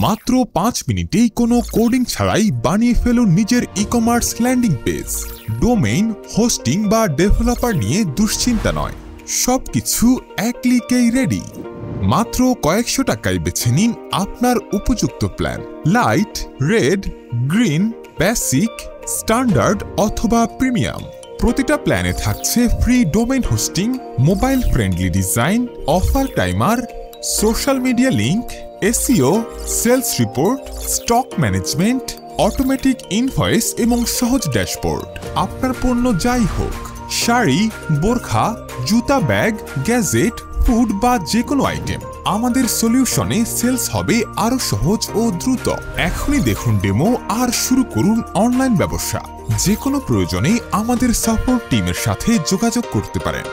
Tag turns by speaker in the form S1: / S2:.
S1: মাত্র 5 মিনিটেই কোনো কোডিং ছাড়াই বানিয়ে ফেলুন নিজের e-commerce landing page. Domain, hosting বা ডেভেলপার নিয়ে দুশ্চিন্তা নয়, সবকিছু এক ক্লিকেই রেডি। মাত্র কয়েকশো টাকায় বেছে নিন আপনার উপযুক্ত plan. Light, red, green, basic, standard অথবা প্রিমিয়াম। প্রতিটা প্ল্যানে থাকছে free domain hosting, mobile friendly design, offer timer, social media link, SEO, sales report, stock management, automatic invoice এবং সহজ ড্যাশবোর্ড। আপনার পণ্য যাই হোক, শাড়ি, বোরখা, জুতা, ব্যাগ, গ্যাজেট, ফুড বা যে কোনো আইটেম, আমাদের সলিউশনে সেলস হবে আরো সহজ ও দ্রুত। এখনই দেখুন ডেমো আর শুরু করুন অনলাইন ব্যবসা। যে কোনো প্রয়োজনে আমাদের সাপোর্ট টিমের সাথে যোগাযোগ করতে পারেন।